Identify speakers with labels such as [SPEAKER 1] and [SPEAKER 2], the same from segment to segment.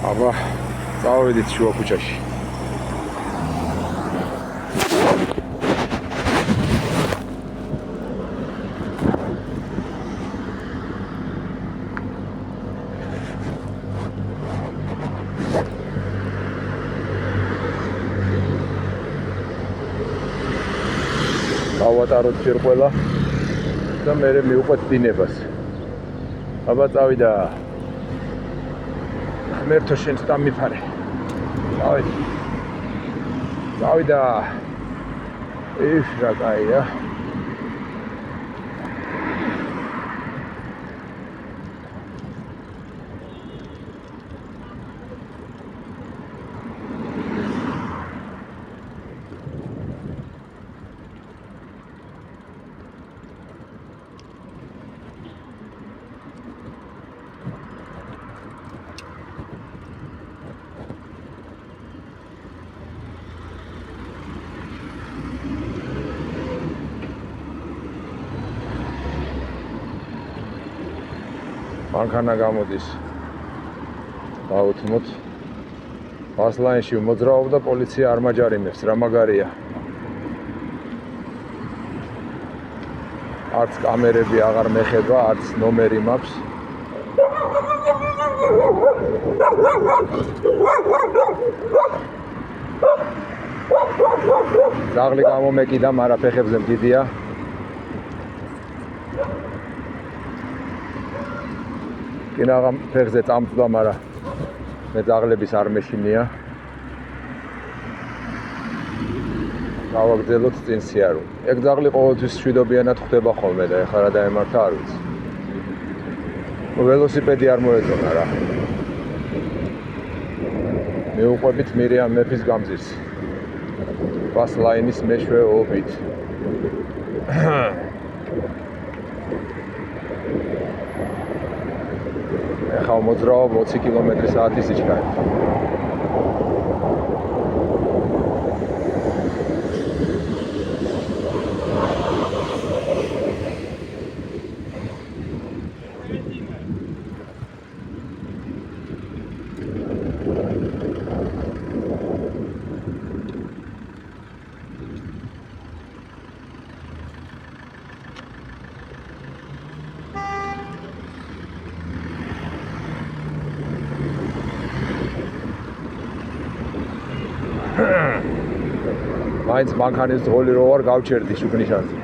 [SPEAKER 1] აბა, წავედით შუა ქუჩაში. ავატაროთ ჯერ ყველა და მე მივყვეთ დინებას. აბა წავიდა. ღმერთო შენს დამიფარე. წავიდა. ის რა კაია. მანქანა გამოდის დაუთმოთ ბასლაინში მოძრაობდა პოლიცია არ მაჯარიმებს რა მაგარია არც კამერები აღარ მეხედვა არც ნომერი მაქვს ზაღლი გამომეკიდა მარა ფეხებზე მდიდია კინაღა ფეხზე წამწვა, მაგრამ მე ზაღლების არ მეშინია. გავაგრძელოთ წინ სიარული. ეგ ზაღლი ყოველთვის შვიდობიანად ხვდება ხოლმე და ეხლა რა დაემართა არ ვიცი. ველოსიპედი არ მოეწონა რა. მივუყვებით მირიამ მეფის გამზირს. ბასლაინის მეშვეობით. ეხლა მოძრაობ 20 კმ/სთ სიჩქარით. მაინც მანქანის ძღოლი რო არ გავჩერდი შუქნიშანზე.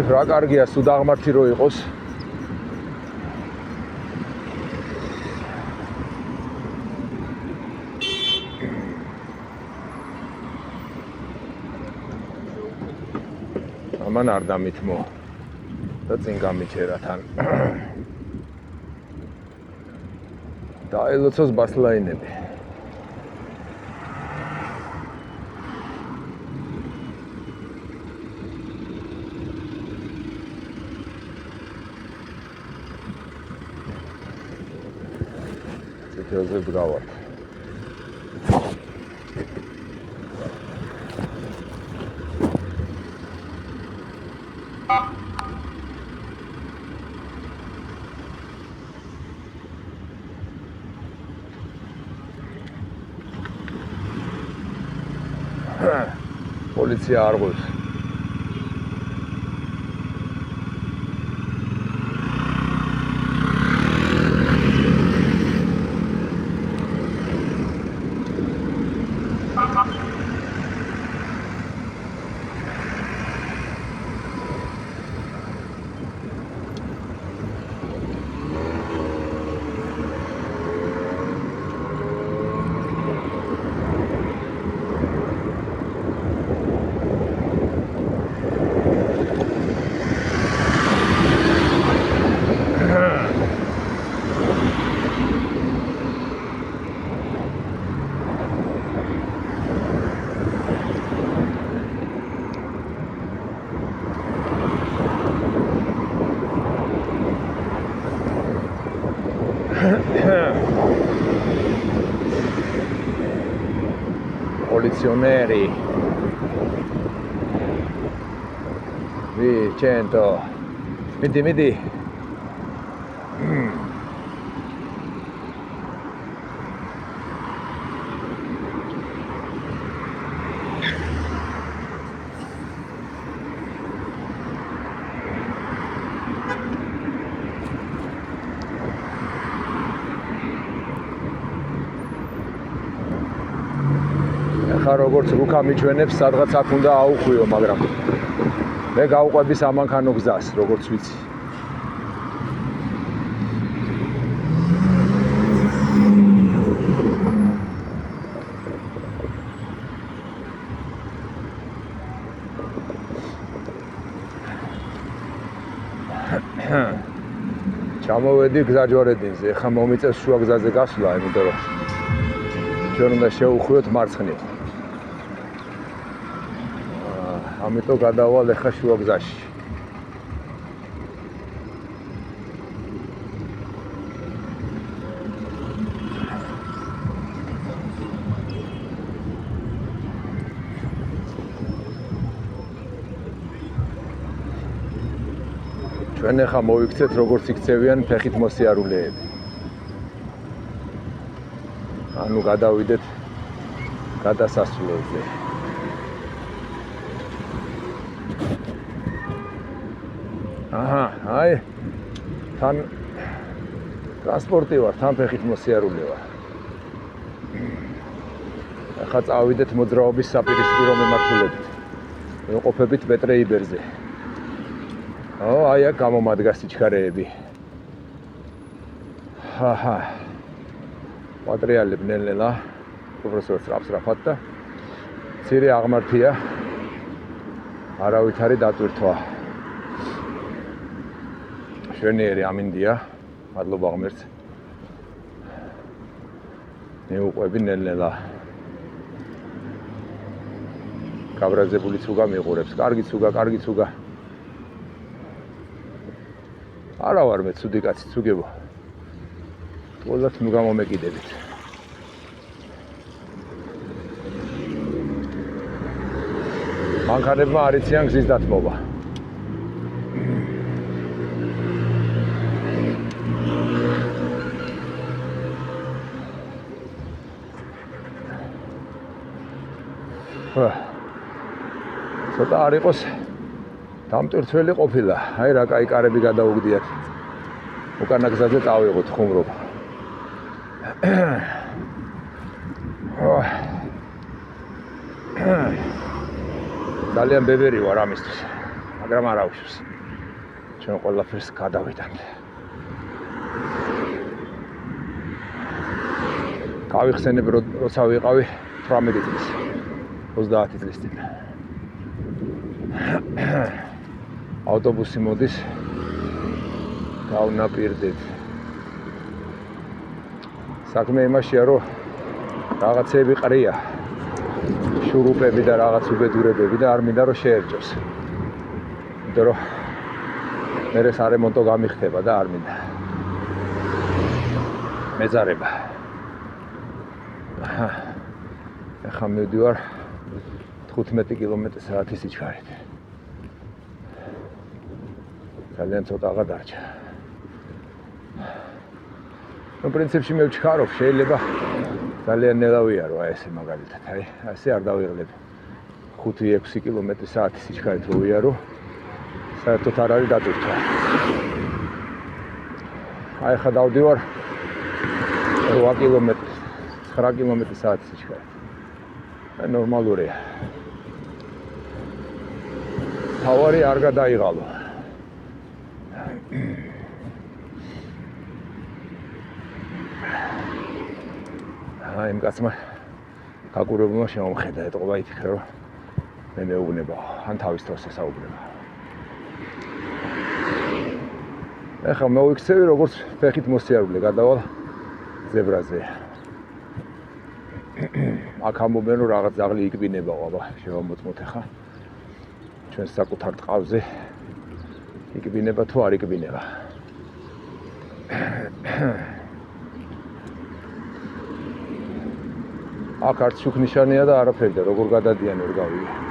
[SPEAKER 1] რა კარგია სულ დაღმართი რო იყოს. ამან არ დამითმო და წინ გამიჩერა თან. დაელოცოს ბასლაინები. ცეთილზე ბრავად. პოლიცია არ ღვევს. Polizioneri. Vicento. Midi. როგორც რუკა მიჩვენებს, სადღაც აქ უნდა აუხვიო, მაგრამ მე გავყვები სამანქანო გზას, როგორც ვიცი. ჩამოვედი გზაჯვარედინზე, ხა მომიწევს შუა გზაზე გასვლა, იმიტომ რომ ჩვენ უნდა შევუხვიოთ მარცხნივ. ამიტომ გადავალ ახლა შუა გზაში. ჩვენ ახლა მოვიქცეთ როგორც იქცევიან ფეხით მოსიარულეები. ანუ გადავიდეთ გადასასვლელზე. აი თან ტრანსპორტი ვარ, თან ფეხით მოსიარული ვარ. ახლა წავიდეთ მოძრაობის საპირისპირო მიმართულებით. ვიყოფებით პეტრეიბერზე. აი აქ გამომადგა სიჩქარეები. პატრიალებ ნელ-ნელა პროფესორ სწრაფად და მცირე აღმართია არავითარი დატვირთვა. შვენიერი ამინდია, მადლობა ღმერთს. მივუყვები ნელ-ნელა. გაბრაზებული ცუგა მიყურებს. კარგი ცუგა. არა ვარ მე ცუდი კაცი, ცუგებო. ყველას ნუ გამომეკიდებით. მანქანებმა არ იციან გზის დათმობა. ცოტა არ იყოს დამტვირთველი ყოფილა. აი რა კაი კარები გადაუგდიათ. უკანა გზაზე წავიღოთ ხუმრობა. ძალიან ბებერი ვარ ამისთვის, მაგრამ არ აუშვს. ჩვენ ყველაფერს გადავიდანთ. გავიხსენებ როცა ვიყავი 18 წლის. 30 წლის წინ. ავტობუსი მოდის გავნაპირდეთ. საქმე იმაშია, რომ რაღაცები ყრია. შურუპები და რაღაც უბედურებები და არ მინდა რომ შეერჯოს. იმიტომ რომ მერე სარემონტო გამიხდება და არ მინდა. მეძარება. ახლა მივდივარ 15 კმ/სთ სიჩქარით. ძალიან ცოტა გადარჩა. ნუ პრინციპში მე ვჩქარობ, შეიძლება ძალიან ნელავია რა ესე მაგალითად, აი, ასე არ დავიღლებ. 5-6 კმ/სთ სიჩქარით რო ვიარო, საერთოდ არ არის დატვირთვა. აი, ხა დავდივარ 8 კმ, 9 კმ/სთ სიჩქარით. აი, ნორმალურია. თავარი არ გადაიღალო. აი, იმ კაცმა გაკურებულმა შემომხედა, ეტყობა ითქრა, რომ მე მეუბნება, ან თავის დროს ესაუბრება. ახლა მოვიქცევი როგორც ფეხით მოსიარულე, გადავალ ზებრაზე. აქ ამბობენ, რომ რაღაც ძაღლი იკბინება, აბა, შევამოწმოთ ახლა. ჩვენ საკუთარ ტყავზე იკბინება თუ არ იკბინება. აქ არც შუქნიშანია და არაფერი და როგორ გადადიან ვერ გავიგე.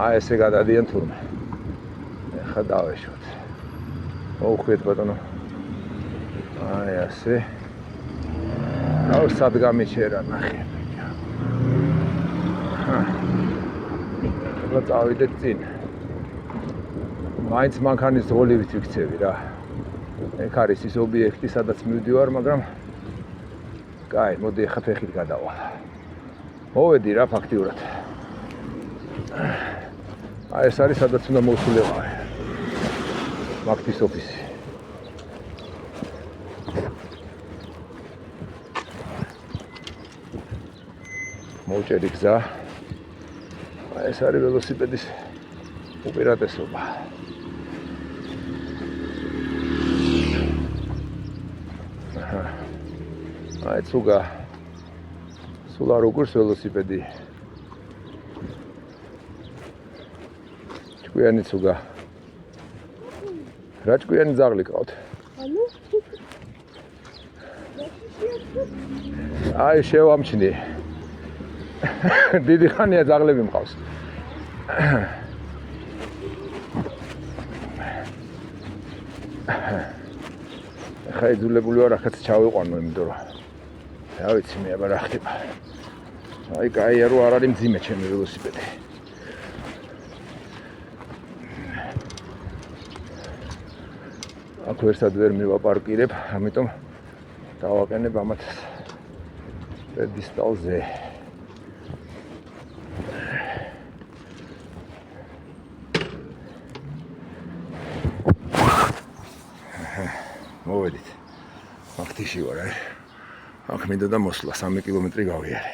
[SPEAKER 1] აი ესე გადადიან თურმე. ეხლა დავეშვათ. მოუხვიეთ ბატონო. აი ასე. აუ სად გამიჩერა ნახე. ეხლა წავიდეთ წინ. მაინც მანქანის ძღოლივით ვიქცევი რა. ეგ არის ის ობიექტი, სადაც მივდივარ, მაგრამ კაი, მოდი ეხლა ფეხით გადავალ. მოვედი რა ფაქტიურად. აი ეს არის სადაც უნდა მოვსულიყავი. მაგთის ოფისი. მოვჭერი გზა. აი ეს არის ველოსიპედის უპირატესობა. აი ცუგა. სულ არ უგურს ველოსიპედი. ჭკვიანი ცუგა. რა ჭკვიანი ძაღლი ყავთ?
[SPEAKER 2] ანუ
[SPEAKER 1] აი შევამჩნი. დიდი ხანია ძაღლები მყავს. ხა იძულებული ვარ ახაც ჩავიყვანო, იმიტომ რომ რა ვიცი მე აბა რა ხდება. აი კაია რო არ არის მძიმე ჩემი ველოსიპედი. აქ ვერსად ვერ მივაპარკირებ, ამიტომ დავაყენებ ამათ პედესტალზე. მოვედით. აქ თიში ვარ, აქ მინდოდა მოსვლა 3 კილომეტრი გავიარე.